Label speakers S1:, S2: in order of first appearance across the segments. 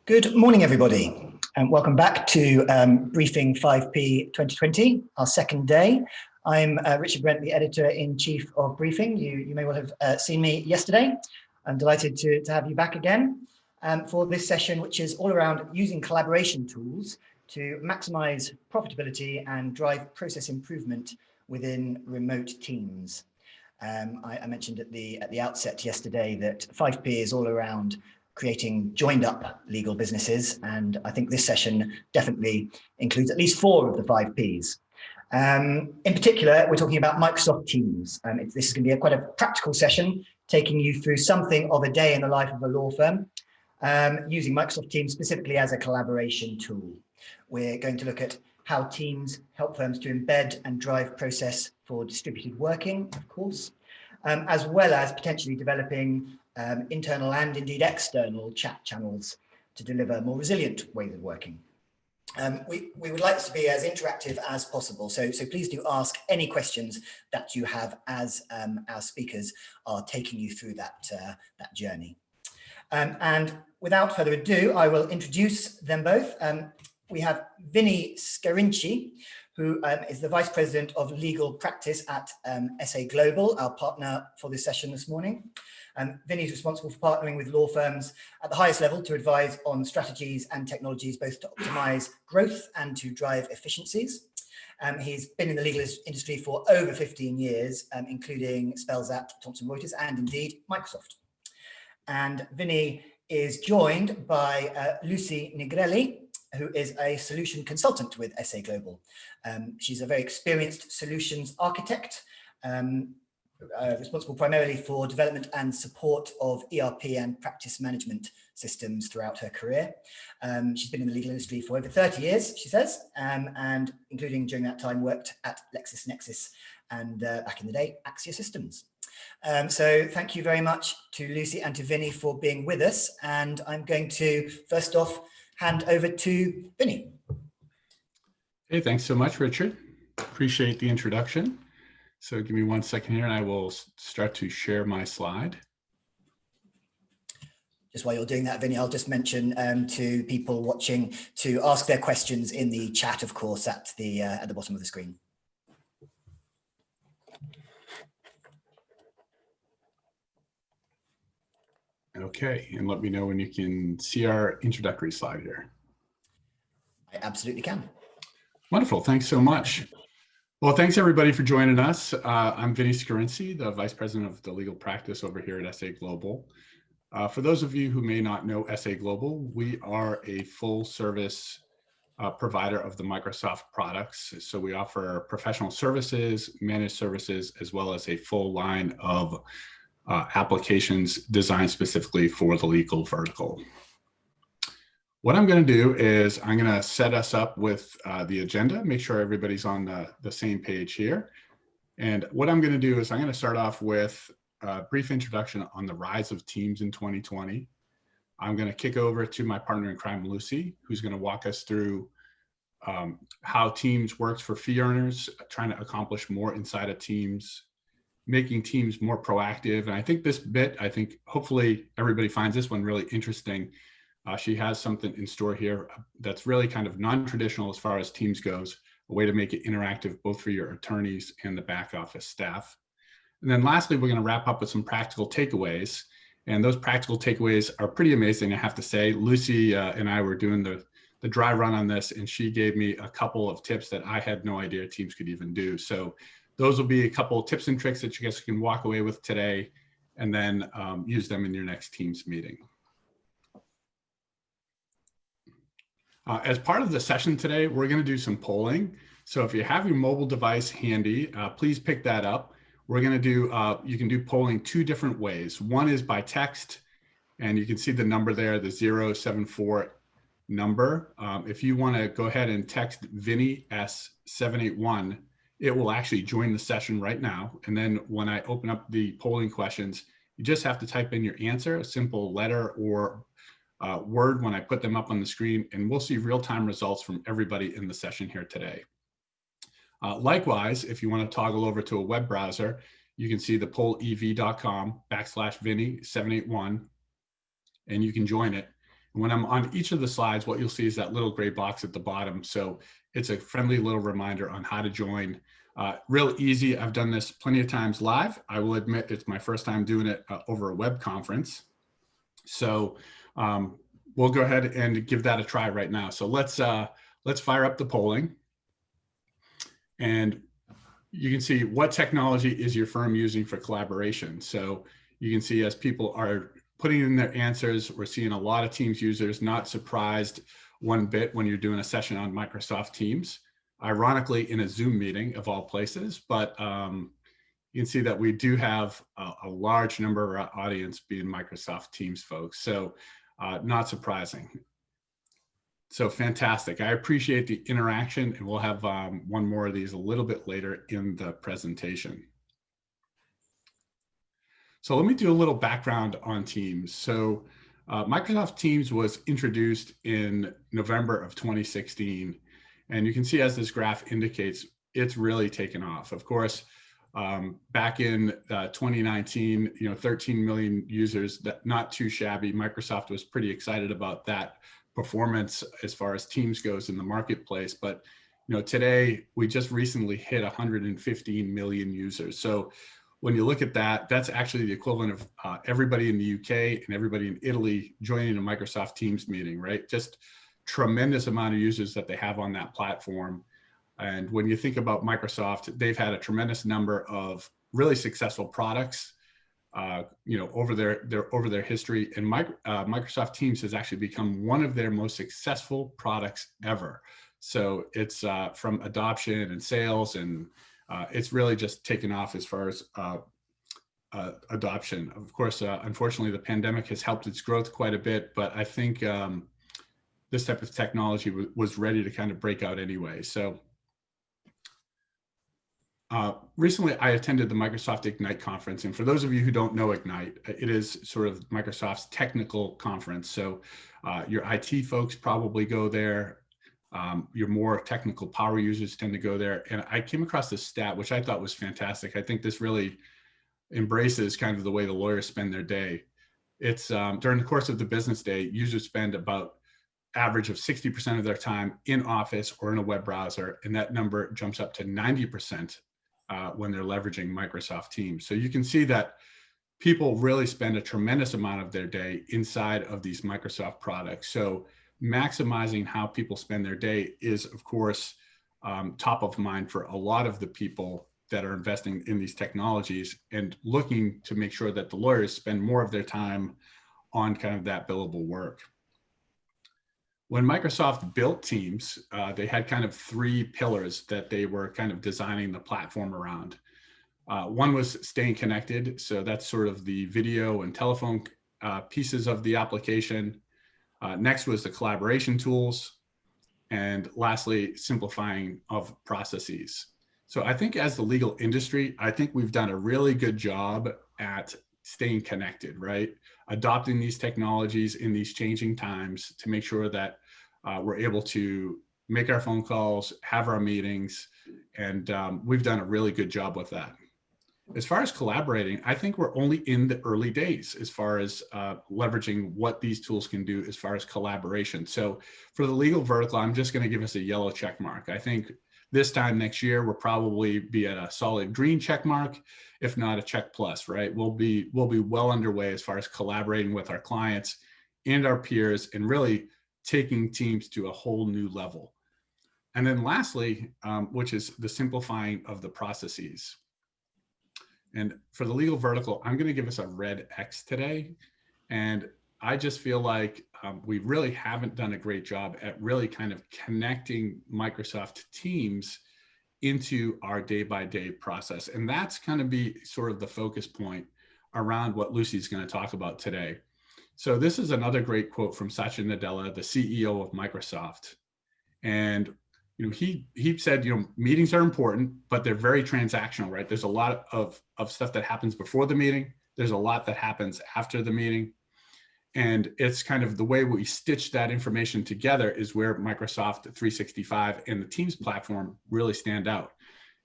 S1: Good morning, everybody, and welcome back to Briefing 5P 2020, our second day. I'm Richard Brent, the Editor-in-Chief of Briefing. You may well have seen me yesterday. I'm delighted to have you back again for this session, which is all around using collaboration tools to maximize profitability and drive process improvement within remote teams. I mentioned at the outset yesterday that 5P is all around creating joined up legal businesses, and I think this session definitely includes at least 4 of the 5 Ps. In particular, we're talking about Microsoft Teams. This is going to be quite a practical session, taking you through something of a day in the life of a law firm, using Microsoft Teams specifically as a collaboration tool. We're going to look at how Teams help firms to embed and drive process for distributed working, of course, as well as potentially developing internal and indeed external chat channels to deliver more resilient ways of working. We would like this to be as interactive as possible, so please do ask any questions that you have as our speakers are taking you through that journey. And without further ado, I will introduce them both. We have Vinnie Scarinci, who is the Vice President of Legal Practice at sa.global, our partner for this session this morning. Vinnie is responsible for partnering with law firms at the highest level to advise on strategies and technologies, both to optimize growth and to drive efficiencies. He's been in the legal industry for over 15 years, including spells at Thomson Reuters and indeed Microsoft. And Vinnie is joined by Lucy Nigrelli, who is a solution consultant with sa.global. She's a very experienced solutions architect, responsible primarily for development and support of ERP and practice management systems throughout her career. She's been in the legal industry for over 30 years, she says, and including during that time worked at LexisNexis and back in the day, Axia Systems. So thank you very much to Lucy and to Vinnie for being with us. And I'm going to, first off, hand over to Vinnie.
S2: Hey, thanks so much, Richard. Appreciate the introduction. So give me 1 second here and I will start to share my slide.
S1: Just while you're doing that, Vinnie, I'll just mention to people watching to ask their questions in the chat, of course, at the bottom of the screen.
S2: Okay, and let me know when you can see our introductory slide here.
S1: I absolutely can.
S2: Wonderful, thanks so much. Well, thanks everybody for joining us. I'm Vinnie Scarinci, the Vice President of the Legal Practice over here at sa.global. For those of you who may not know sa.global, we are a full service provider of the Microsoft products. So we offer professional services, managed services, as well as a full line of applications designed specifically for the legal vertical. What I'm going to do is I'm going to set us up with the agenda, make sure everybody's on the same page here. And what I'm going to do is I'm going to start off with a brief introduction on the rise of Teams in 2020. I'm going to kick over to my partner in crime, Lucy, who's going to walk us through how Teams works for fee earners, trying to accomplish more inside of Teams, making Teams more proactive. And I think this bit, hopefully everybody finds this one really interesting. She has something in store here that's really kind of non-traditional as far as Teams goes, a way to make it interactive both for your attorneys and the back office staff. And then lastly, we're going to wrap up with some practical takeaways. And those practical takeaways are pretty amazing, I have to say. Lucy and I were doing the dry run on this, and she gave me a couple of tips that I had no idea Teams could even do. So those will be a couple of tips and tricks that you guys can walk away with today and then use them in your next Teams meeting. As part of the session today, we're going to do some polling. So if you have your mobile device handy, please pick that up. We're going to do, you can do polling 2 different ways. One is by text, and you can see the number there, the 074 number. If you want to go ahead and text Vinnie S781, it will actually join the session right now. And then when I open up the polling questions, you just have to type in your answer, a simple letter or word when I put them up on the screen, and we'll see real-time results from everybody in the session here today. Likewise, if you want to toggle over to a web browser, you can see the pollev.com/Vinnie781, and you can join it. And when I'm on each of the slides, what you'll see is that little gray box at the bottom. So it's a friendly little reminder on how to join. Real easy. I've done this plenty of times live. I will admit it's my first time doing it over a web conference. So we'll go ahead and give that a try right now. So let's fire up the polling. And you can see what technology is your firm using for collaboration. So you can see as people are putting in their answers, we're seeing a lot of Teams users. Not surprised one bit when you're doing a session on Microsoft Teams, ironically in a Zoom meeting of all places. But you can see that we do have a large number of our audience being Microsoft Teams folks. So not surprising. So fantastic. I appreciate the interaction, and we'll have one more of these a little bit later in the presentation. So let me do a little background on Teams. So Microsoft Teams was introduced in November of 2016. And you can see, as this graph indicates, it's really taken off. Of course, back in 2019, 13 million users, that not too shabby. Microsoft was pretty excited about that performance as far as Teams goes in the marketplace. But today we just recently hit 115 million users. So when you look at that, that's actually the equivalent of everybody in the UK and everybody in Italy joining a Microsoft Teams meeting, right? Just tremendous amount of users that they have on that platform. And when you think about Microsoft, they've had a tremendous number of really successful products, over their history. And Microsoft Teams has actually become one of their most successful products ever. So it's from adoption and sales, and it's really just taken off as far as adoption. Of course, unfortunately, the pandemic has helped its growth quite a bit, but I think this type of technology was ready to kind of break out anyway. So recently I attended the Microsoft Ignite conference. And for those of you who don't know Ignite, it is sort of Microsoft's technical conference. So your IT folks probably go there. Your more technical power users tend to go there. And I came across this stat, which I thought was fantastic. I think this really embraces kind of the way the lawyers spend their day. It's during the course of the business day, users spend about average of 60% of their time in Office or in a web browser. And that number jumps up to 90% when they're leveraging Microsoft Teams. So you can see that people really spend a tremendous amount of their day inside of these Microsoft products. So maximizing how people spend their day is, of course, top of mind for a lot of the people that are investing in these technologies and looking to make sure that the lawyers spend more of their time on kind of that billable work. When Microsoft built Teams, they had kind of three pillars that they were kind of designing the platform around. One was staying connected. So that's sort of the video and telephone pieces of the application. Next was the collaboration tools. And lastly, simplifying of processes. So I think as the legal industry, I think we've done a really good job at staying connected, right? Adopting these technologies in these changing times to make sure that we're able to make our phone calls, have our meetings, and we've done a really good job with that. As far as collaborating, I think we're only in the early days as far as leveraging what these tools can do as far as collaboration. So for the legal vertical, I'm just going to give us a yellow check mark. I think this time next year, we'll probably be at a solid green check mark, if not a check plus, right? We'll be well underway as far as collaborating with our clients and our peers and really taking Teams to a whole new level. And then lastly, which is the simplifying of the processes. And for the legal vertical, I'm going to give us a red X today. And I just feel like we really haven't done a great job at really kind of connecting Microsoft Teams into our day-by-day process. And that's going to be sort of the focus point around what Lucy's going to talk about today. So this is another great quote from Satya Nadella, the CEO of Microsoft. And he said, meetings are important, but they're very transactional, right? There's a lot of stuff that happens before the meeting. There's a lot that happens after the meeting. And it's kind of the way we stitch that information together is where Microsoft 365 and the Teams platform really stand out.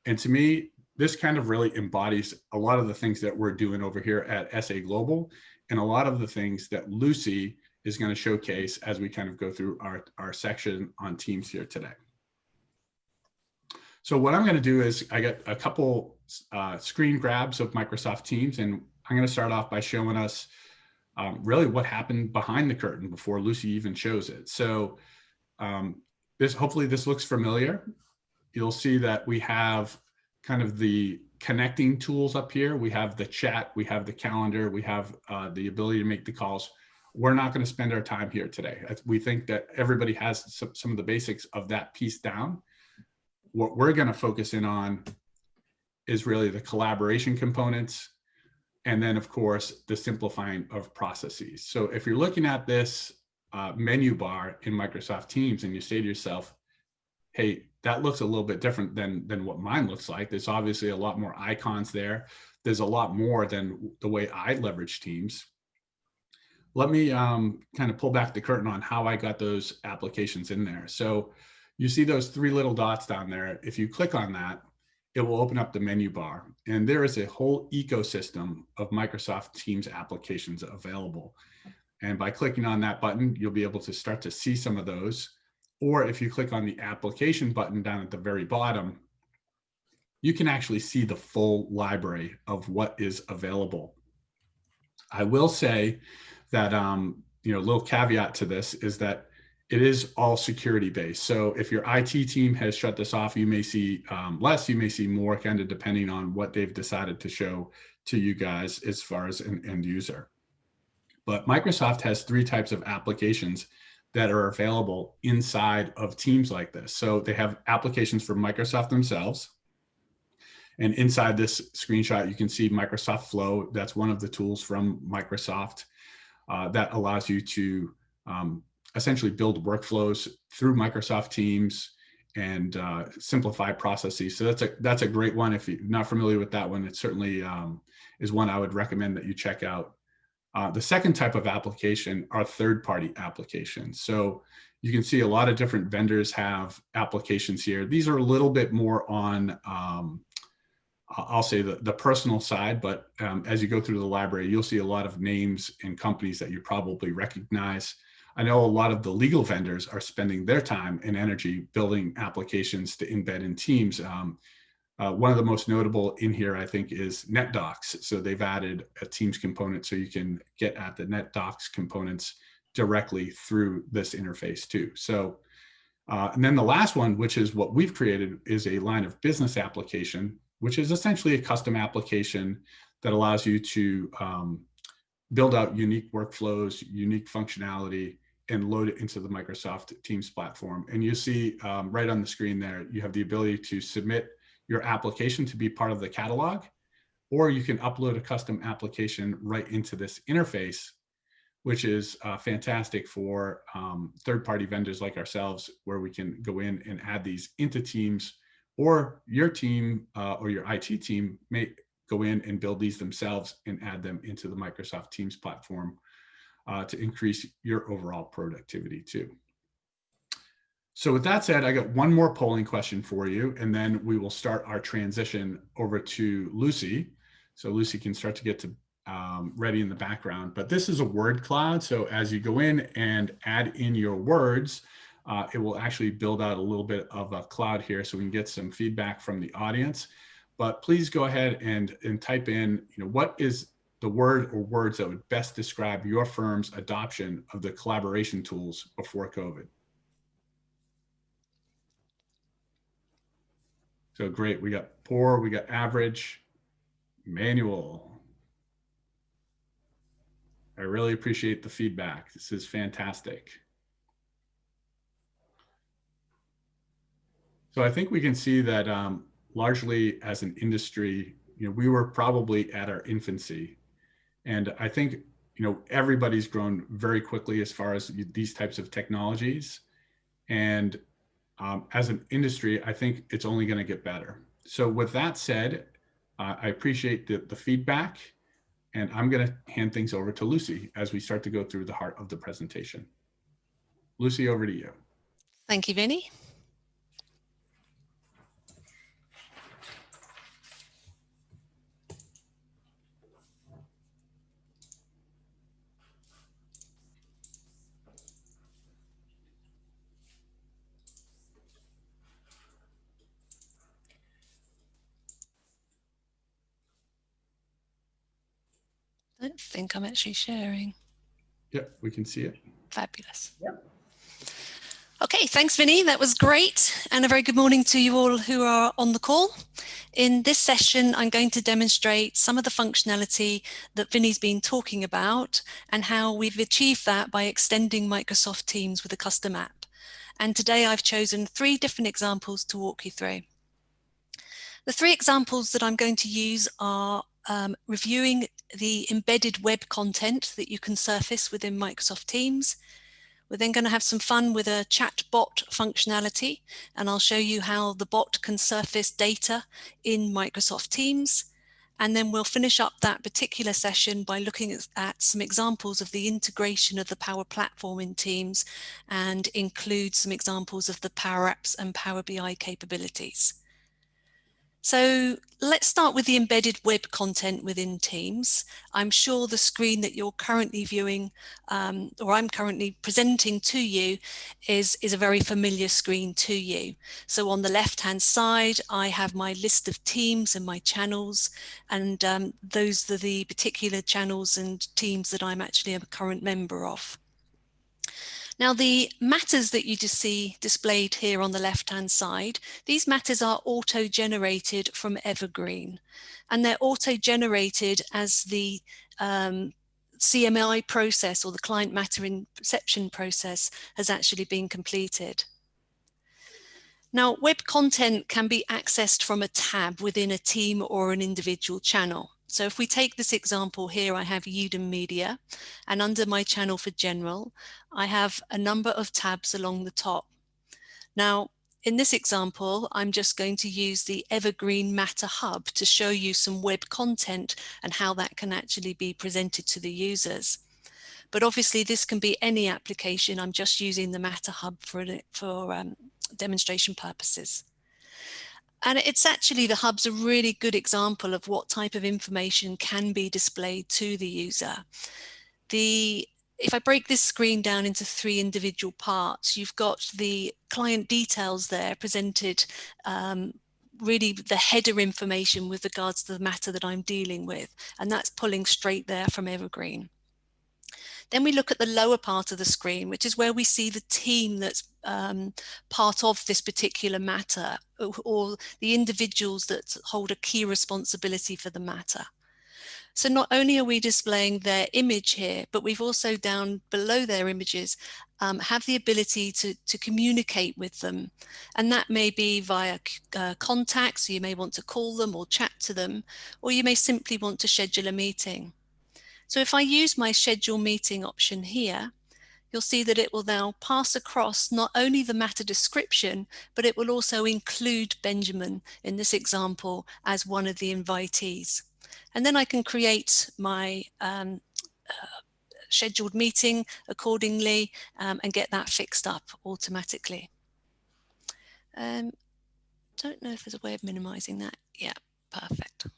S2: And to me, this kind of really embodies a lot of the things that we're doing over here at SA Global and a lot of the things that Lucy is going to showcase as we kind of go through our section on Teams here today. So what I'm going to do is I got a couple screen grabs of Microsoft Teams, and I'm going to start off by showing us really what happened behind the curtain before Lucy even shows it. So hopefully this looks familiar. You'll see that we have kind of the connecting tools up here. We have the chat, we have the calendar, we have the ability to make the calls. We're not going to spend our time here today. We think that everybody has some of the basics of that piece down. What we're going to focus in on is really the collaboration components, and then of course the simplifying of processes. So if you're looking at this menu bar in Microsoft Teams and you say to yourself, hey, that looks a little bit different than what mine looks like. There's obviously a lot more icons there. There's a lot more than the way I leverage Teams. Let me kind of pull back the curtain on how I got those applications in there. So you see those three little dots down there. If you click on that, it will open up the menu bar. And there is a whole ecosystem of Microsoft Teams applications available. And by clicking on that button, you'll be able to start to see some of those. Or if you click on the application button down at the very bottom, you can actually see the full library of what is available. I will say that, a little caveat to this is that it is all security based. So if your IT team has shut this off, you may see less, you may see more, kind of depending on what they've decided to show to you guys as far as an end user. But Microsoft has three types of applications that are available inside of Teams like this. So they have applications for Microsoft themselves. And inside this screenshot, you can see Microsoft Flow. That's one of the tools from Microsoft that allows you to essentially build workflows through Microsoft Teams and simplify processes. So that's a great one. If you're not familiar with that one, it certainly is one I would recommend that you check out. The second type of application are third-party applications. So you can see a lot of different vendors have applications here. These are a little bit more on, I'll say the personal side, but as you go through the library, you'll see a lot of names and companies that you probably recognize. I know a lot of the legal vendors are spending their time and energy building applications to embed in Teams. One of the most notable in here, I think, is NetDocs. So they've added a Teams component so you can get at the NetDocs components directly through this interface too. So, and then the last one, which is what we've created, is a line of business application, which is essentially a custom application that allows you to build out unique workflows, unique functionality, and load it into the Microsoft Teams platform. And you see right on the screen there, you have the ability to submit your application to be part of the catalog, or you can upload a custom application right into this interface, which is fantastic for third-party vendors like ourselves, where we can go in and add these into Teams, or your team or your IT team may go in and build these themselves and add them into the Microsoft Teams platform to increase your overall productivity too. So with that said, I got one more polling question for you, and then we will start our transition over to Lucy. So Lucy can start to get to ready in the background. But this is a word cloud. So as you go in and add in your words, it will actually build out a little bit of a cloud here so we can get some feedback from the audience. But please go ahead and type in, what is the word or words that would best describe your firm's adoption of the collaboration tools before COVID. So great, we got poor, we got average, manual. I really appreciate the feedback. This is fantastic. So I think we can see that largely as an industry, we were probably at our infancy. And I think, everybody's grown very quickly as far as these types of technologies. And as an industry, I think it's only going to get better. So with that said, I appreciate the feedback, and I'm going to hand things over to Lucy as we start to go through the heart of the presentation. Lucy, over to you.
S3: Thank you, Vinnie. I don't think I'm actually sharing.
S2: Yep, we can see it.
S3: Fabulous.
S1: Yep.
S3: Okay, thanks, Vinnie. That was great. And a very good morning to you all who are on the call. In this session, I'm going to demonstrate some of the functionality that Vinnie's been talking about and how we've achieved that by extending Microsoft Teams with a custom app. And today I've chosen 3 different examples to walk you through. The 3 examples that I'm going to use are reviewing the embedded web content that you can surface within Microsoft Teams. We're then going to have some fun with a chat bot functionality, and I'll show you how the bot can surface data in Microsoft Teams. And then we'll finish up that particular session by looking at some examples of the integration of the Power Platform in Teams and include some examples of the Power Apps and Power BI capabilities. So let's start with the embedded web content within Teams. I'm sure the screen that you're currently viewing, or I'm currently presenting to you, is a very familiar screen to you. So on the left-hand side, I have my list of teams and my channels, and those are the particular channels and teams that I'm actually a current member of. Now, the matters that you just see displayed here on the left-hand side, these matters are auto-generated from Evergreen, and they're auto-generated as the CMI process, or the client matter inception process, has actually been completed. Now, web content can be accessed from a tab within a team or an individual channel. So if we take this example here, I have Udemy Media, and under my channel for general, I have a number of tabs along the top. Now, in this example, I'm just going to use the Evergreen Matter Hub to show you some web content and how that can actually be presented to the users. But obviously this can be any application. I'm just using the Matter Hub for demonstration purposes. And it's actually, the hub's a really good example of what type of information can be displayed to the user. If I break this screen down into 3 individual parts, you've got the client details there presented, really the header information with regards to the matter that I'm dealing with, and that's pulling straight there from Evergreen. Then we look at the lower part of the screen, which is where we see the team that's part of this particular matter, or the individuals that hold a key responsibility for the matter. So not only are we displaying their image here, but we've also down below their images have the ability to communicate with them. And that may be via contacts, so you may want to call them or chat to them, or you may simply want to schedule a meeting. So if I use my schedule meeting option here, you'll see that it will now pass across not only the matter description, but it will also include Benjamin in this example as one of the invitees. And then I can create my scheduled meeting accordingly and get that fixed up automatically. Don't know if there's a way of minimizing that. Yeah, perfect.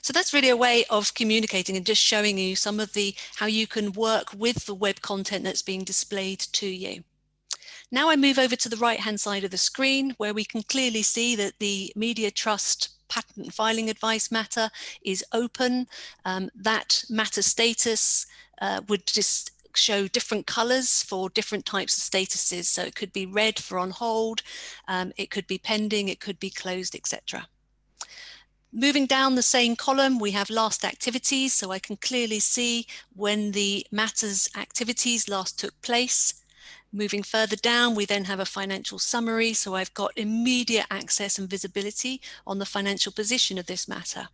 S3: So that's really a way of communicating and just showing you some of how you can work with the web content that's being displayed to you. Now I move over to the right-hand side of the screen, where we can clearly see that the Media Trust patent filing advice matter is open. That matter status would just show different colors for different types of statuses. So it could be red for on hold, it could be pending, it could be closed, etc. Moving down the same column, we have last activities, so I can clearly see when the matters activities last took place. Moving further down, we then have a financial summary, so I've got immediate access and visibility on the financial position of this matter.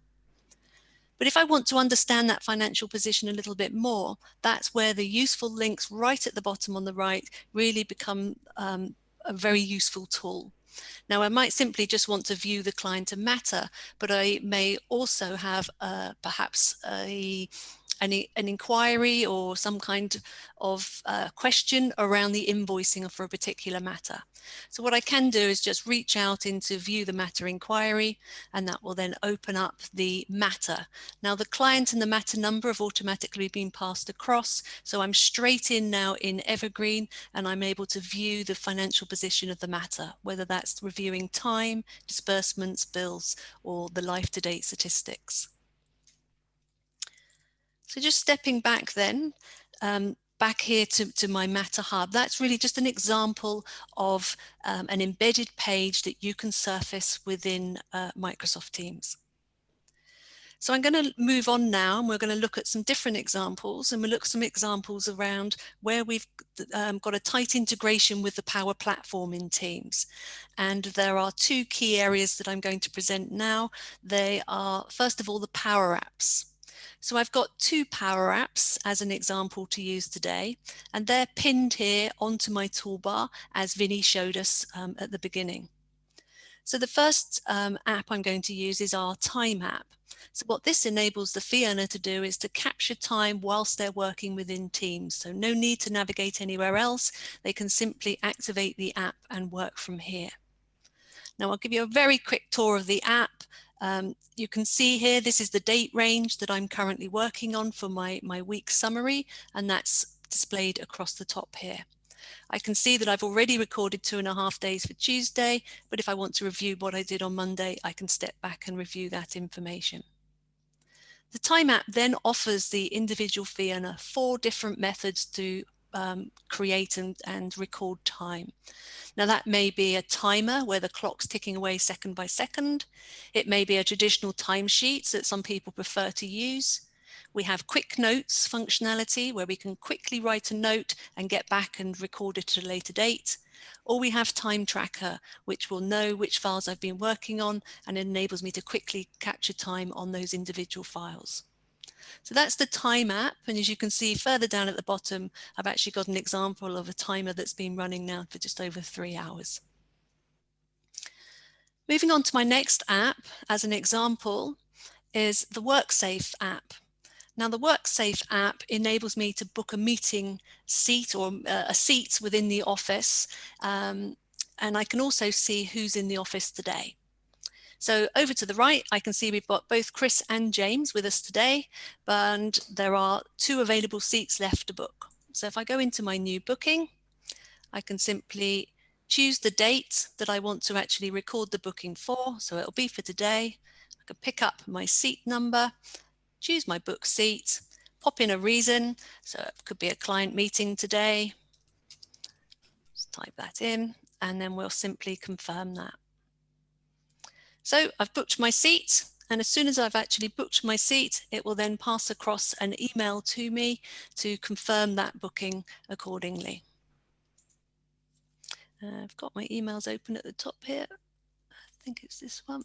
S3: But if I want to understand that financial position a little bit more, that's where the useful links right at the bottom on the right really become a very useful tool. Now, I might simply just want to view the client and matter, but I may also have perhaps a an inquiry or some kind of question around the invoicing for a particular matter. So what I can do is just reach out into view the matter inquiry, and that will then open up the matter. Now the client and the matter number have automatically been passed across, so I'm straight in now in Evergreen, and I'm able to view the financial position of the matter, whether that's reviewing time, disbursements, bills, or the life-to-date statistics. So just stepping back then, back here to my Matter Hub, that's really just an example of an embedded page that you can surface within Microsoft Teams. So I'm going to move on now, and we're going to look at some different examples, and we'll look at some examples around where we've got a tight integration with the Power Platform in Teams. And there are two key areas that I'm going to present now. They are, first of all, the Power Apps. So I've got two Power Apps as an example to use today, and they're pinned here onto my toolbar as Vinnie showed us at the beginning. So the first app I'm going to use is our Time app. So what this enables the fee earner to do is to capture time whilst they're working within Teams. So no need to navigate anywhere else. They can simply activate the app and work from here. Now I'll give you a very quick tour of the app. You can see here, this is the date range that I'm currently working on for my week summary, and that's displayed across the top here. I can see that I've already recorded 2.5 days for Tuesday, but if I want to review what I did on Monday, I can step back and review that information. The Time app then offers the individual fee earner 4 different methods to create and record time. Now that may be a timer where the clock's ticking away second by second. It may be a traditional timesheet that some people prefer to use. We have quick notes functionality where we can quickly write a note and get back and record it at a later date. Or we have Time Tracker, which will know which files I've been working on and enables me to quickly capture time on those individual files. So that's the Time app, and as you can see further down at the bottom, I've actually got an example of a timer that's been running now for just over 3 hours. Moving on to my next app as an example is the WorkSafe app. Now the WorkSafe app enables me to book a meeting seat or a seat within the office, and I can also see who's in the office today. So over to the right, I can see we've got both Chris and James with us today, and there are 2 available seats left to book. So if I go into my new booking, I can simply choose the date that I want to actually record the booking for. So it'll be for today. I can pick up my seat number, choose my book seat, pop in a reason. So it could be a client meeting today. Just type that in, and then we'll simply confirm that. So I've booked my seat, and as soon as I've actually booked my seat, it will then pass across an email to me to confirm that booking accordingly. I've got my emails open at the top here. I think it's this one.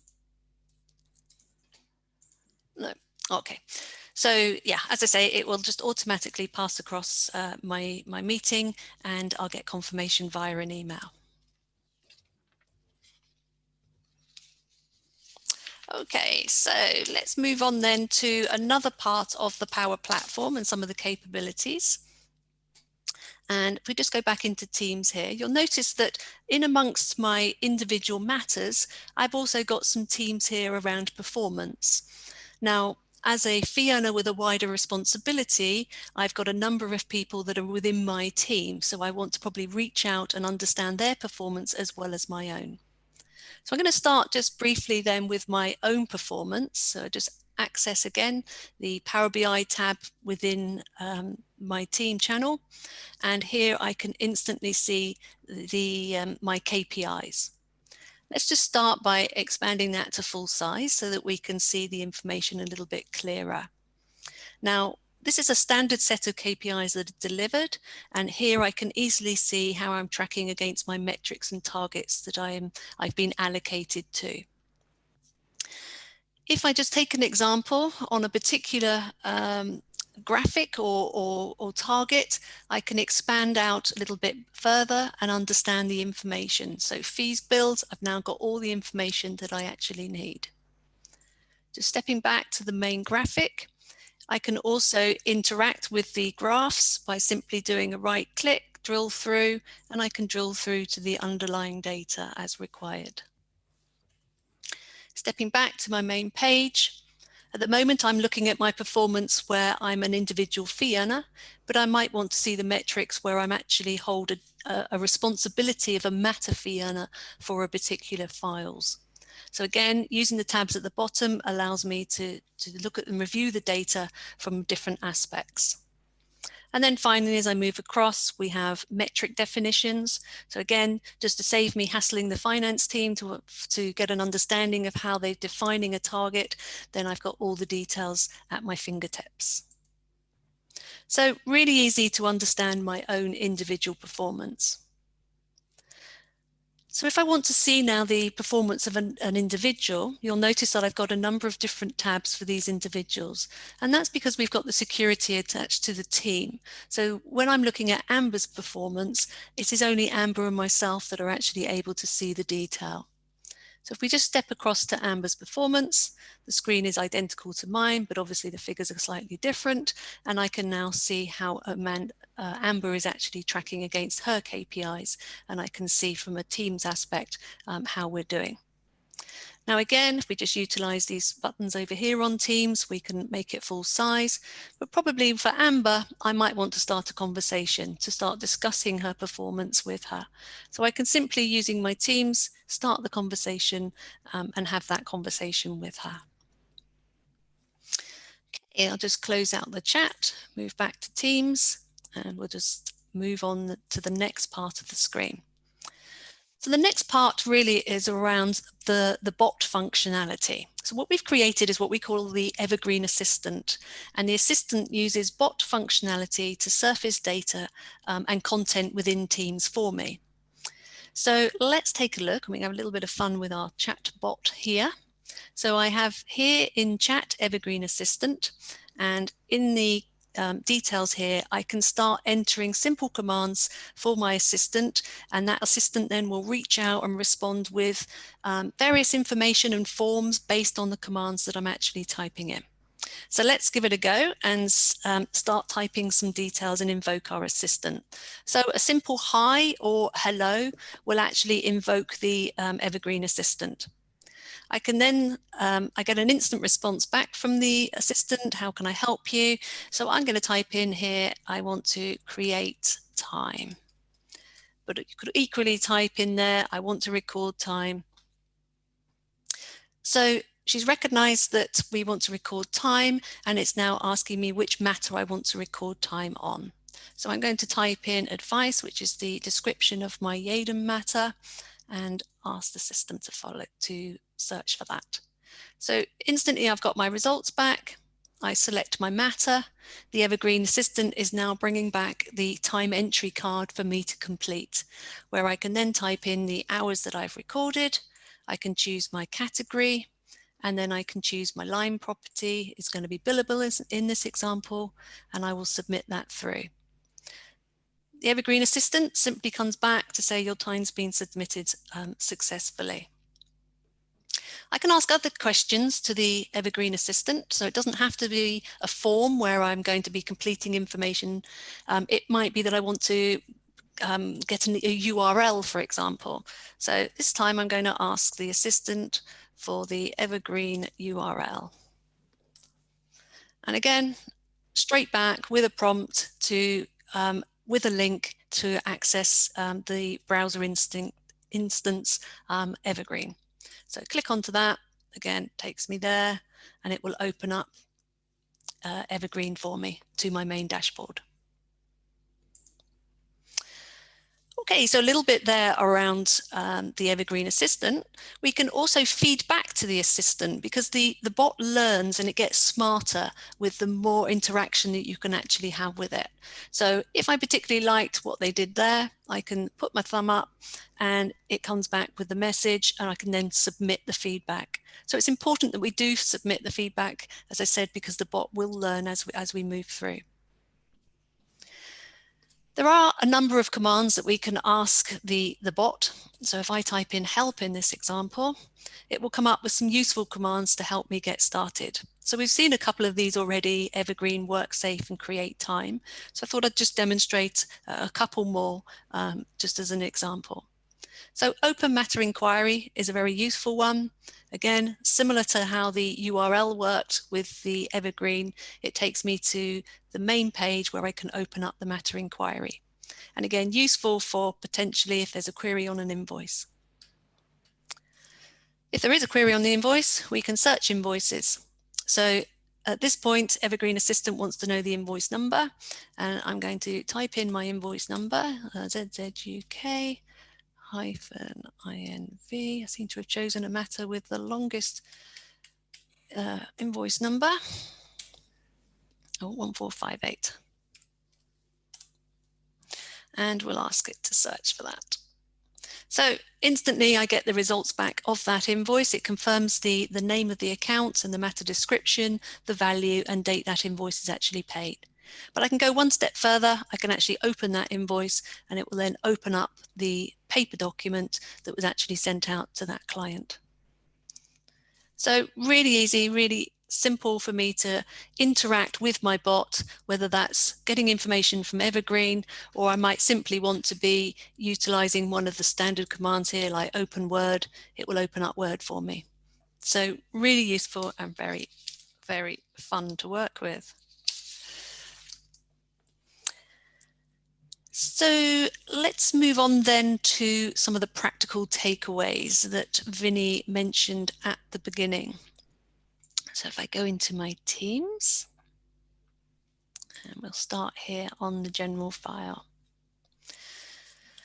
S3: No, okay. So yeah, as I say, it will just automatically pass across my meeting, and I'll get confirmation via an email. Okay, so let's move on then to another part of the Power Platform and some of the capabilities. And if we just go back into Teams here, you'll notice that in amongst my individual matters, I've also got some teams here around performance. Now, as a fee earner with a wider responsibility, I've got a number of people that are within my team. So I want to probably reach out and understand their performance as well as my own. So I'm going to start just briefly then with my own performance. So just access again the Power BI tab within my team channel. And here I can instantly see my KPIs. Let's just start by expanding that to full size so that we can see the information a little bit clearer. Now, this is a standard set of KPIs that are delivered, and here I can easily see how I'm tracking against my metrics and targets that I've been allocated to. If I just take an example on a particular graphic or target, I can expand out a little bit further and understand the information. So fees billed, I've now got all the information that I actually need. Just stepping back to the main graphic, I can also interact with the graphs by simply doing a right click, drill through, and I can drill through to the underlying data as required. Stepping back to my main page, at the moment I'm looking at my performance where I'm an individual fee earner, but I might want to see the metrics where I'm actually hold a responsibility of a matter fee earner for a particular files. So again, using the tabs at the bottom allows me to look at and review the data from different aspects. And then finally, as I move across, we have metric definitions. So again, just to save me hassling the finance team to get an understanding of how they're defining a target, then I've got all the details at my fingertips. So really easy to understand my own individual performance. So if I want to see now the performance of an individual, you'll notice that I've got a number of different tabs for these individuals. And that's because we've got the security attached to the team. So when I'm looking at Amber's performance, it is only Amber and myself that are actually able to see the detail. So if we just step across to Amber's performance, the screen is identical to mine, but obviously the figures are slightly different. And I can now see how Amber is actually tracking against her KPIs. And I can see from a Teams aspect how we're doing. Now again, if we just utilize these buttons over here on Teams, we can make it full size, but probably for Amber, I might want to start a conversation to start discussing her performance with her. So I can simply, using my Teams, start the conversation and have that conversation with her. Okay, I'll just close out the chat, move back to Teams, and we'll just move on to the next part of the screen. So the next part really is around the bot functionality. So what we've created is what we call the Evergreen Assistant. And the assistant uses bot functionality to surface data and content within Teams for me. So let's take a look and we can have a little bit of fun with our chat bot here. So I have here in chat Evergreen Assistant, and in the details here, I can start entering simple commands for my assistant, and that assistant then will reach out and respond with various information and forms based on the commands that I'm actually typing in. So let's give it a go and start typing some details and invoke our assistant. So a simple hi or hello will actually invoke the Evergreen Assistant. I can then, I get an instant response back from the assistant. How can I help you? So I'm going to type in here, I want to create time. But you could equally type in there, I want to record time. So she's recognized that we want to record time, and it's now asking me which matter I want to record time on. So I'm going to type in advice, which is the description of my Yadam matter, and ask the system to search for that. So instantly I've got my results back. I select my matter. The Evergreen Assistant is now bringing back the time entry card for me to complete, where I can then type in the hours that I've recorded. I can choose my category, and then I can choose my line property. It's going to be billable in this example, and I will submit that through. The Evergreen Assistant simply comes back to say your time's been submitted successfully. I can ask other questions to the Evergreen Assistant, so it doesn't have to be a form where I'm going to be completing information. It might be that I want to get a URL, for example. So this time I'm going to ask the assistant for the Evergreen URL. And again, straight back with a prompt to with a link to access the browser instance Evergreen. So click onto that, again, takes me there, and it will open up Evergreen for me to my main dashboard. Okay, so a little bit there around the Evergreen Assistant. We can also feed back to the assistant because the bot learns and it gets smarter with the more interaction that you can actually have with it. So if I particularly liked what they did there, I can put my thumb up and it comes back with the message, and I can then submit the feedback. So it's important that we do submit the feedback, as I said, because the bot will learn as we move through. There are a number of commands that we can ask the bot. So if I type in help in this example, it will come up with some useful commands to help me get started. So we've seen a couple of these already: evergreen, work safe, and create time. So I thought I'd just demonstrate a couple more just as an example. So open matter inquiry is a very useful one. Again, similar to how the URL worked with the evergreen, it takes me to the main page where I can open up the matter inquiry. And again, useful for potentially if there's a query on an invoice. If there is a query on the invoice, we can search invoices. So at this point, Evergreen Assistant wants to know the invoice number, and I'm going to type in my invoice number, ZZUK-INV. I seem to have chosen a matter with the longest invoice number, 1458. And we'll ask it to search for that. So instantly I get the results back of that invoice. It confirms the name of the account and the matter description, the value and date that invoice is actually paid. But I can go one step further. I can actually open that invoice and it will then open up the paper document that was actually sent out to that client. So really easy, really simple for me to interact with my bot, whether that's getting information from Evergreen, or I might simply want to be utilizing one of the standard commands here, like open Word. It will open up Word for me. So really useful and very, very fun to work with. So let's move on then to some of the practical takeaways that Vinnie mentioned at the beginning. So if I go into my Teams, and we'll start here on the general file.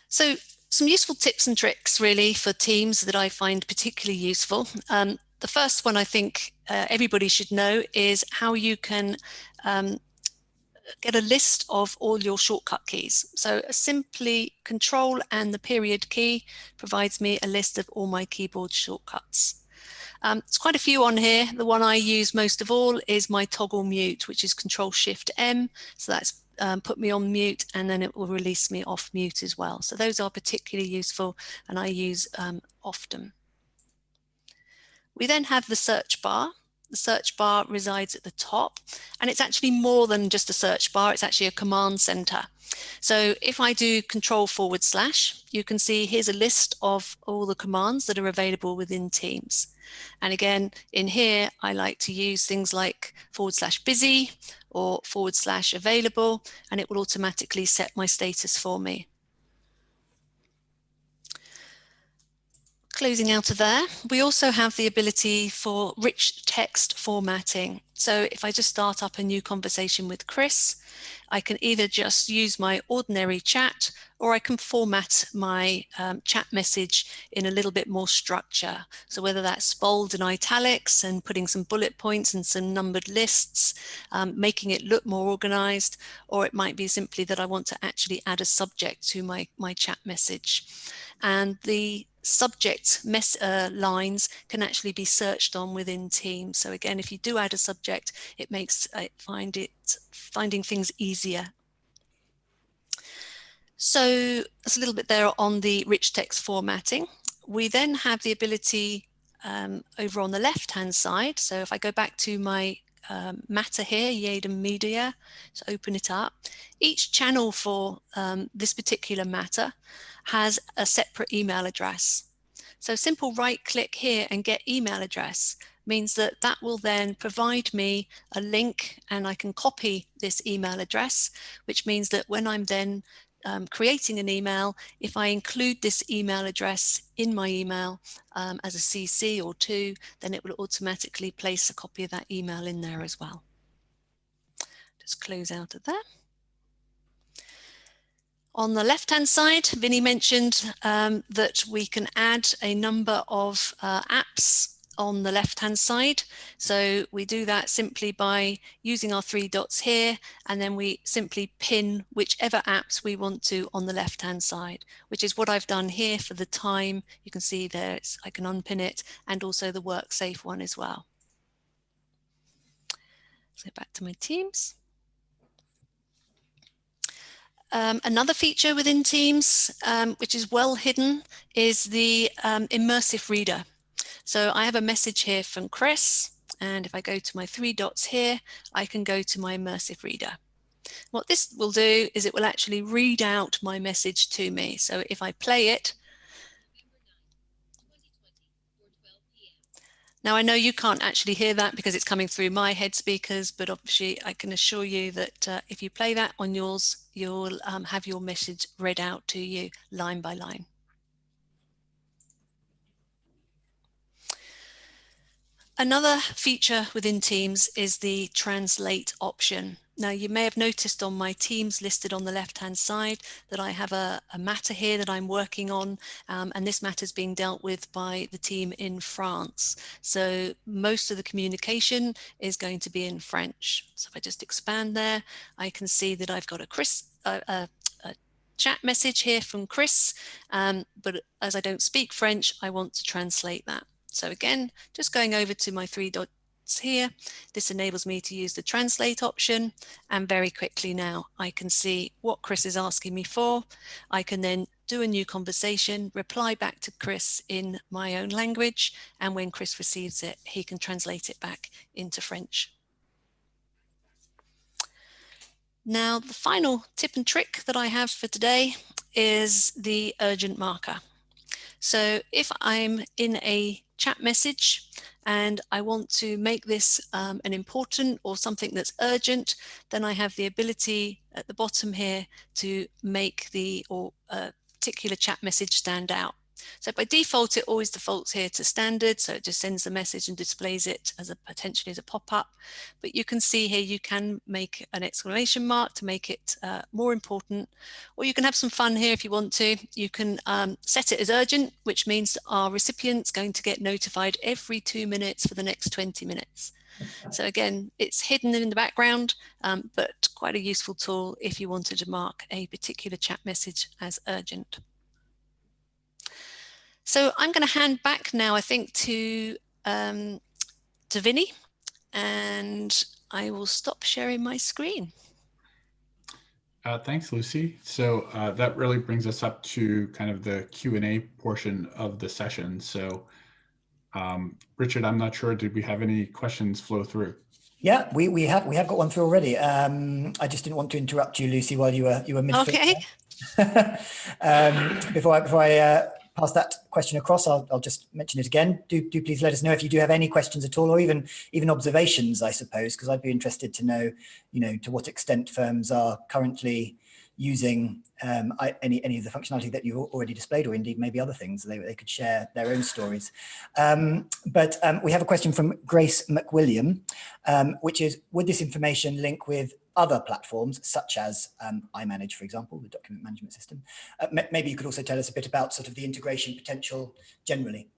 S3: So some useful tips and tricks really for Teams that I find particularly useful. The first one I think everybody should know is how you can get a list of all your shortcut keys. So simply Control and the period key provides me a list of all my keyboard shortcuts. There's quite a few on here. The one I use most of all is my toggle mute, which is Control-Shift-M. So that's put me on mute, and then it will release me off mute as well. So those are particularly useful and I use often. We then have the search bar. The search bar resides at the top, and it's actually more than just a search bar. It's actually a command center. So if I do Control//, you can see here's a list of all the commands that are available within Teams. And again, in here, I like to use things like /busy or /available, and it will automatically set my status for me. Closing out of there, we also have the ability for rich text formatting. So if I just start up a new conversation with Chris, I can either just use my ordinary chat, or I can format my chat message in a little bit more structure. So whether that's bold and italics and putting some bullet points and some numbered lists, making it look more organized, or it might be simply that I want to actually add a subject to my chat message. And the subject lines can actually be searched on within Teams. So again, if you do add a subject, it makes finding things easier. So that's a little bit there on the rich text formatting. We then have the ability over on the left-hand side. So if I go back to my matter here, Yadam Media, so open it up. Each channel for this particular matter has a separate email address. So simple right click here and get email address means that that will then provide me a link, and I can copy this email address, which means that when I'm then creating an email, if I include this email address in my email as a CC or two, then it will automatically place a copy of that email in there as well. Just close out of there. On the left-hand side, Vinnie mentioned that we can add a number of apps on the left-hand side. So we do that simply by using our three dots here, and then we simply pin whichever apps we want to on the left-hand side, which is what I've done here for the time. You can see there, I can unpin it, and also the WorkSafe one as well. Let's go back to my Teams. Another feature within Teams, which is well hidden, is the immersive reader. So I have a message here from Chris. And if I go to my 3 dots here, I can go to my immersive reader. What this will do is it will actually read out my message to me. So if I play it, now I know you can't actually hear that because it's coming through my head speakers, but obviously I can assure you that if you play that on yours, you'll have your message read out to you line by line. Another feature within Teams is the translate option. Now you may have noticed on my Teams listed on the left-hand side that I have a matter here that I'm working on, and this matter is being dealt with by the team in France. So most of the communication is going to be in French. So if I just expand there, I can see that I've got a chat message here from Chris, but as I don't speak French, I want to translate that. So again, just going over to my 3 dots here, this enables me to use the translate option, and very quickly now I can see what Chris is asking me for. I can then do a new conversation, reply back to Chris in my own language, and when Chris receives it, he can translate it back into French. Now, the final tip and trick that I have for today is the urgent marker. So if I'm in a chat message and I want to make this an important or something that's urgent, then I have the ability at the bottom here to make the particular chat message stand out. So by default, it always defaults here to standard. So it just sends the message and displays it as potentially as a pop-up. But you can see here, you can make an exclamation mark to make it more important, or you can have some fun here if you want to. You can set it as urgent, which means our recipient's going to get notified every 2 minutes for the next 20 minutes. So again, it's hidden in the background, but quite a useful tool if you wanted to mark a particular chat message as urgent. So I'm going to hand back now, I think, to Vinnie, and I will stop sharing my screen.
S2: Thanks, Lucy. So that really brings us up to kind of the Q&A portion of the session. So Richard, I'm not sure, did we have any questions flow through?
S1: Yeah, we have got one through already. I just didn't want to interrupt you, Lucy, while you were mid.
S3: Okay.
S1: Before I pass that question across, I'll just mention it again. Do please let us know if you do have any questions at all, or even observations, I suppose, because I'd be interested to know, to what extent firms are currently using any of the functionality that you've already displayed, or indeed maybe other things they could share their own stories. But we have a question from Grace McWilliam, which is, would this information link with other platforms such as iManage, for example, the document management system? Maybe you could also tell us a bit about sort of the integration potential generally.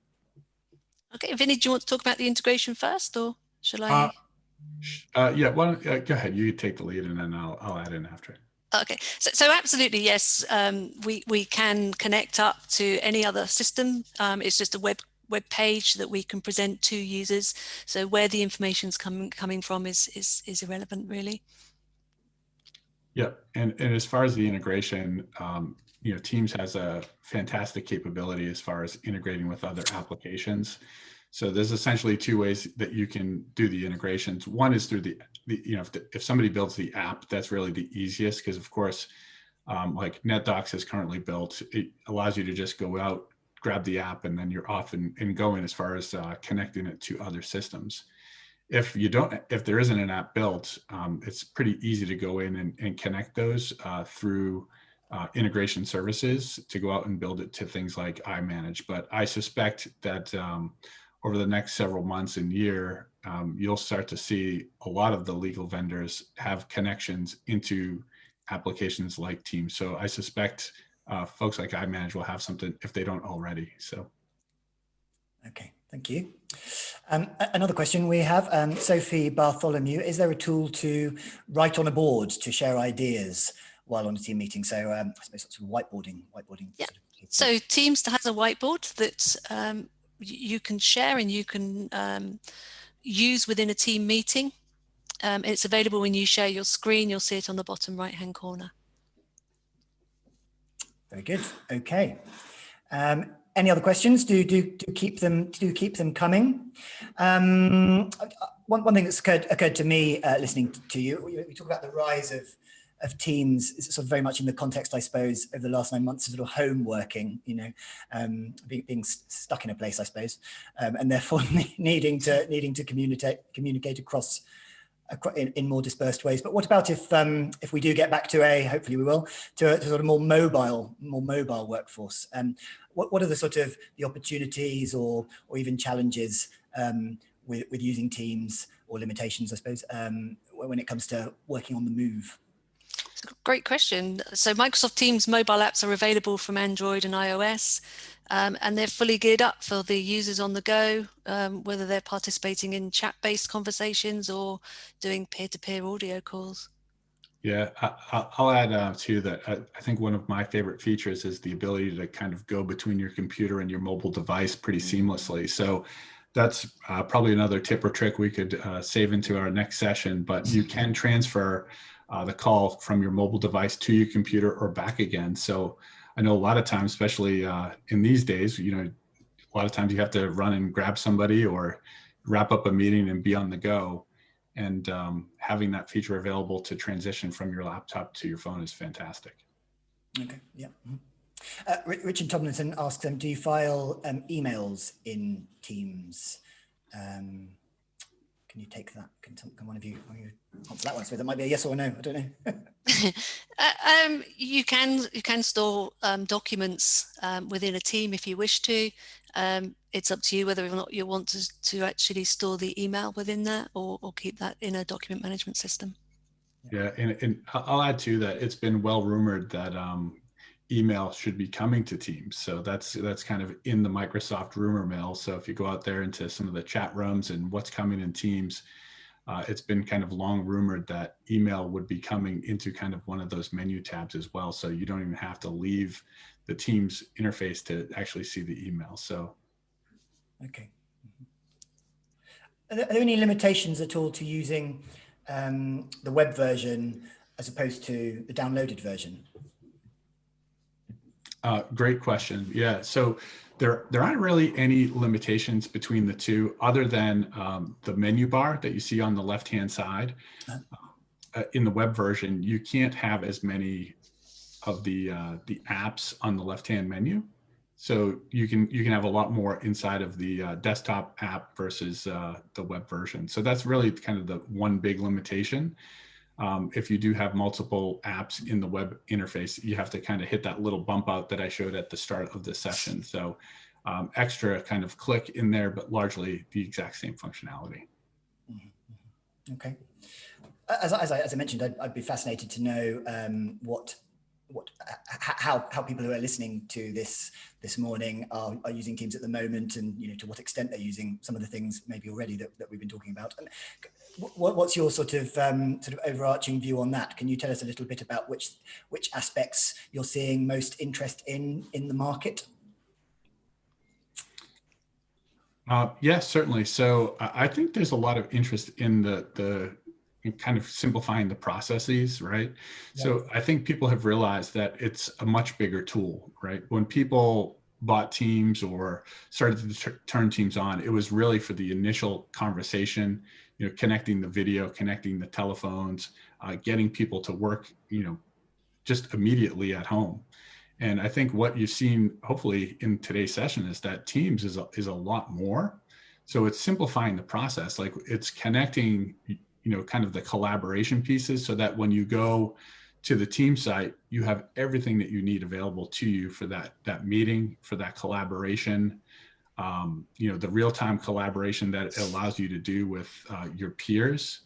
S1: Okay,
S3: Vinnie, do you want to talk about the integration first, or shall I?
S2: Yeah, well, go ahead. You take the lead, and then I'll add in after it.
S3: Okay, so absolutely, yes, we can connect up to any other system. It's just a web page that we can present to users. So where the information's coming from is irrelevant, really.
S2: Yeah, and as far as the integration, Teams has a fantastic capability as far as integrating with other applications. So there's essentially 2 ways that you can do the integrations. One is through if somebody builds the app, that's really the easiest, because of course, like NetDocs is currently built, it allows you to just go out, grab the app, and then you're off and going as far as connecting it to other systems. If there isn't an app built, it's pretty easy to go in and connect those through integration services to go out and build it to things like iManage. But I suspect that over the next several months and year, you'll start to see a lot of the legal vendors have connections into applications like Teams. So I suspect folks like iManage will have something if they don't already. So.
S1: Okay, thank you. Another question we have, Sophie Bartholomew, is there a tool to write on a board to share ideas while on a team meeting? So I suppose sort of whiteboarding.
S3: Yeah.
S1: Sort of.
S3: So Teams has a whiteboard that you can share and you can use within a team meeting. It's available when you share your screen. You'll see it on the bottom right-hand corner.
S1: Very good. Okay. any other questions, do keep them coming. One thing that's occurred to me listening to you, we talk about the rise of teams, it's sort of very much in the context, I suppose, over the last 9 months of sort of home working, being stuck in a place, I suppose, and therefore needing to communicate across in more dispersed ways. But what about if we do get back to hopefully we will, to a sort of more mobile workforce? What are the sort of the opportunities or even challenges with using Teams, or limitations, I suppose, when it comes to working on the move?
S3: Great question. So Microsoft Teams mobile apps are available from Android and iOS, and they're fully geared up for the users on the go, whether they're participating in chat-based conversations or doing peer-to-peer audio calls.
S2: Yeah, I'll add to that. I think one of my favorite features is the ability to kind of go between your computer and your mobile device pretty seamlessly. So that's probably another tip or trick we could save into our next session, but you can transfer the call from your mobile device to your computer or back again. So I know a lot of times, especially in these days, a lot of times you have to run and grab somebody or wrap up a meeting and be on the go. And having that feature available to transition from your laptop to your phone is fantastic. Okay,
S1: yeah. Richard Tomlinson asks, do you file emails in Teams? Can you take that? Can one of you answer that one? So that might be a yes or a no. I don't know.
S3: You can store documents within a team if you wish to. It's up to you whether or not you want to actually store the email within that or keep that in a document management system.
S2: Yeah, and I'll add to that. It's been well rumored that email should be coming to Teams. So that's kind of in the Microsoft rumor mill. So if you go out there into some of the chat rooms and what's coming in Teams, it's been kind of long rumored that email would be coming into kind of one of those menu tabs as well. So you don't even have to leave the Teams interface to actually see the email. So.
S1: Okay. Are there any limitations at all to using the web version as opposed to the downloaded version?
S2: Great question. Yeah, so there aren't really any limitations between the two other than the menu bar that you see on the left-hand side. In the web version, you can't have as many of the apps on the left-hand menu. So you can have a lot more inside of the desktop app versus the web version. So that's really kind of the one big limitation. If you do have multiple apps in the web interface, you have to kind of hit that little bump out that I showed at the start of this session. So extra kind of click in there, but largely the exact same functionality.
S1: Mm-hmm. Okay. As I mentioned, I'd be fascinated to know how people who are listening to this morning are using Teams at the moment, and to what extent they're using some of the things maybe already that we've been talking about. And what's your sort of overarching view on that? Can you tell us a little bit about which aspects you're seeing most interest in the market?
S2: Yes, certainly. So I think there's a lot of interest in the kind of simplifying the processes, right? Yeah. So I think people have realized that it's a much bigger tool, right? When people bought Teams or started to turn Teams on, it was really for the initial conversation, connecting the video, connecting the telephones, getting people to work, just immediately at home. And I think what you've seen, hopefully, in today's session is that Teams is a lot more. So it's simplifying the process, like it's connecting, kind of the collaboration pieces, so that when you go to the team site, you have everything that you need available to you for that meeting, for that collaboration, the real-time collaboration that it allows you to do with your peers.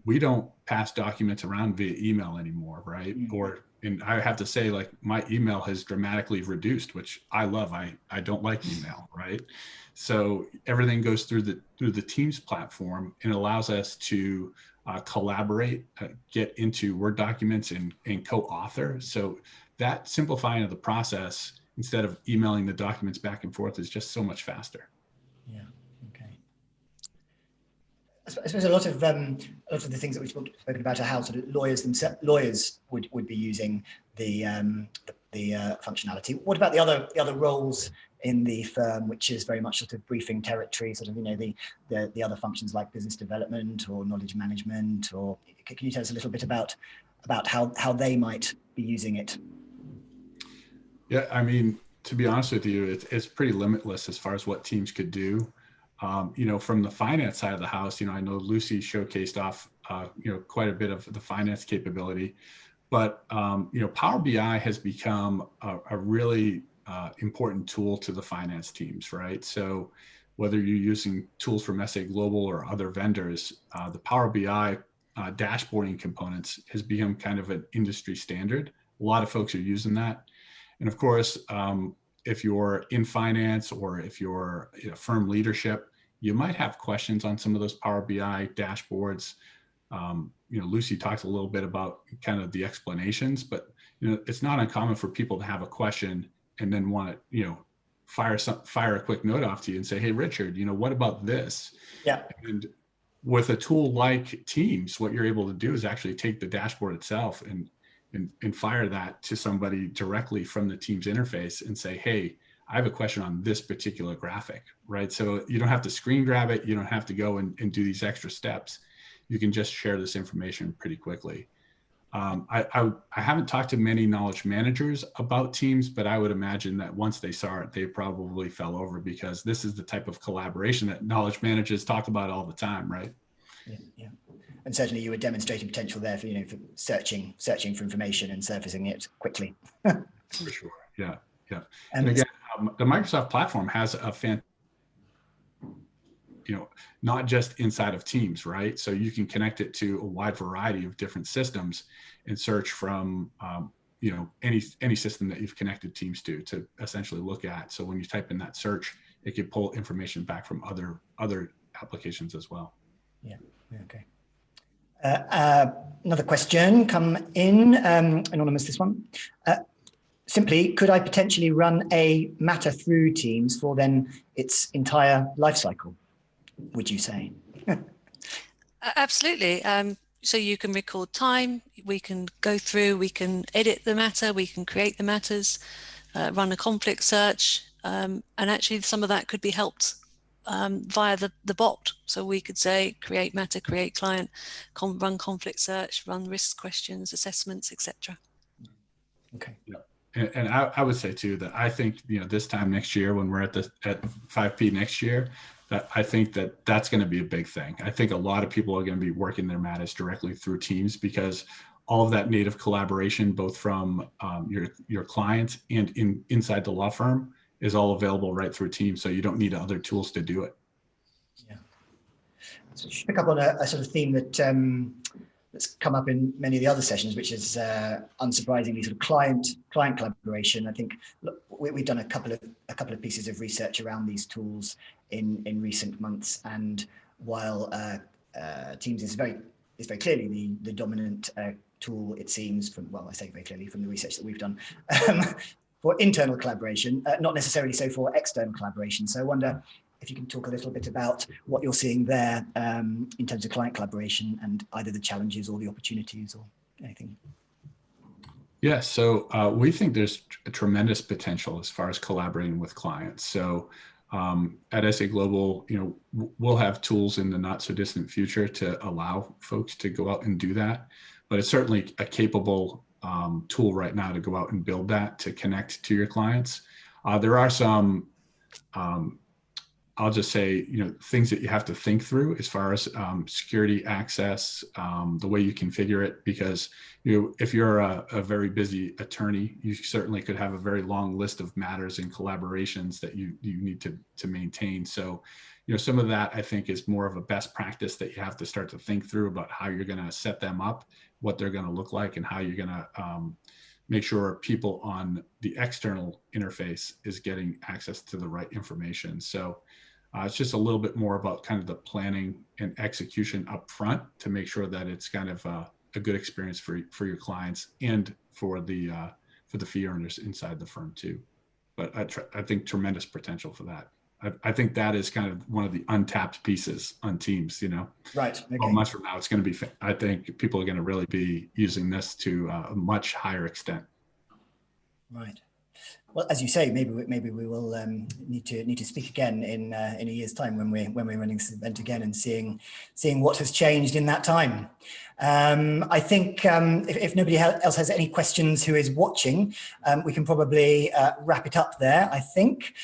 S2: We don't pass documents around via email anymore, right? Mm-hmm. And I have to say, like, my email has dramatically reduced, which I love. I don't like email, right? So everything goes through the Teams platform, and allows us to collaborate, get into Word documents and co-author. So that simplifying of the process, instead of emailing the documents back and forth, is just so much faster.
S1: Yeah. Okay. I suppose a lot of the things that we've spoken about are how sort of lawyers would be using the functionality. What about the other roles in the firm, which is very much sort of briefing territory, sort of, you know, the other functions like business development or knowledge management? Or can you tell us a little bit about how they might be using it?
S2: Yeah, I mean, to be honest with you, it's pretty limitless as far as what teams could do. You know, from the finance side of the house, you know, I know Lucy showcased off, you know, quite a bit of the finance capability, but, you know, Power BI has become a really important tool to the finance teams, right? So whether you're using tools from sa.global or other vendors, the Power BI dashboarding components has become kind of an industry standard. A lot of folks are using that. And of course, if you're in finance or if you're in firm leadership, you might have questions on some of those Power BI dashboards. You know, Lucy talked a little bit about kind of the explanations, but you know, it's not uncommon for people to have a question and then want to, you know, fire a quick note off to you and say, "Hey, Richard, you know, what about this?"
S1: Yeah.
S2: And with a tool like Teams, what you're able to do is actually take the dashboard itself and fire that to somebody directly from the Teams interface and say, "Hey, I have a question on this particular graphic," right? So you don't have to screen grab it. You don't have to go and do these extra steps. You can just share this information pretty quickly. I haven't talked to many knowledge managers about Teams, but I would imagine that once they saw it, they probably fell over, because this is the type of collaboration that knowledge managers talk about all the time, right?
S1: Yeah, yeah. And certainly you were demonstrating potential there for, you know, for searching for information and surfacing it quickly.
S2: For sure. Yeah. Yeah. And again, the Microsoft platform has a you know, not just inside of Teams, right? So you can connect it to a wide variety of different systems and search from, you know, any system that you've connected Teams to essentially look at. So when you type in that search, it can pull information back from other applications as well.
S1: Yeah. Okay. Another question come in, anonymous, this one. Simply, could I potentially run a matter through Teams for then its entire life cycle, would you say?
S3: Absolutely. So you can record time, we can go through, we can edit the matter, we can create the matters, run a conflict search, and actually some of that could be helped via the bot. So we could say create matter, create client, run conflict search, run risk questions, assessments, etc.
S1: Okay.
S2: Yeah. And I would say too that I think, you know, this time next year when we're at 5P next year, that I think that's going to be a big thing. I think a lot of people are going to be working their matters directly through Teams, because all of that native collaboration, both from your clients and inside the law firm, is all available right through Teams. So you don't need other tools to do it.
S1: Yeah. So to pick up on a sort of theme that that's come up in many of the other sessions, which is unsurprisingly sort of client collaboration. I think we've done a couple of pieces of research around these tools in recent months, and while Teams is very clearly the dominant tool, it seems, from, well, I say very clearly from the research that we've done, for internal collaboration, not necessarily so for external collaboration. So I wonder if you can talk a little bit about what you're seeing there in terms of client collaboration, and either the challenges or the opportunities or anything.
S2: Yeah, so we think there's a tremendous potential as far as collaborating with clients. So at sa.global, you know, we'll have tools in the not so distant future to allow folks to go out and do that. But it's certainly a capable tool right now to go out and build that to connect to your clients. There are some I'll just say, you know, things that you have to think through as far as security access, the way you configure it, because, you know, if you're a very busy attorney, you certainly could have a very long list of matters and collaborations that you need to maintain. So, you know, some of that I think is more of a best practice that you have to start to think through about how you're going to set them up, what they're going to look like, and how you're going to make sure people on the external interface is getting access to the right information. So it's just a little bit more about kind of the planning and execution up front to make sure that it's kind of a good experience for your clients and for the fee earners inside the firm too. But I think tremendous potential for that. I think that is kind of one of the untapped pieces on Teams, you know.
S1: Right. Okay.
S2: 12 months from now, it's going to be, I think people are going to really be using this to a much higher extent.
S1: Right. Well, as you say, maybe we will need to speak again in a year's time when we're running this event again and seeing what has changed in that time. I think if nobody else has any questions who is watching, we can probably wrap it up there, I think.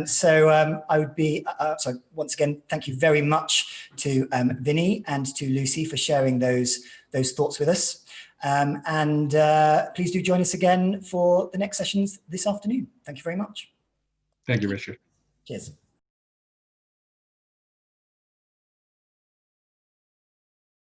S1: So I would be so once again, thank you very much to Vinnie and to Lucy for sharing those thoughts with us. Please do join us again for the next sessions this afternoon. Thank you very much.
S2: Thank you, Richard.
S1: Cheers.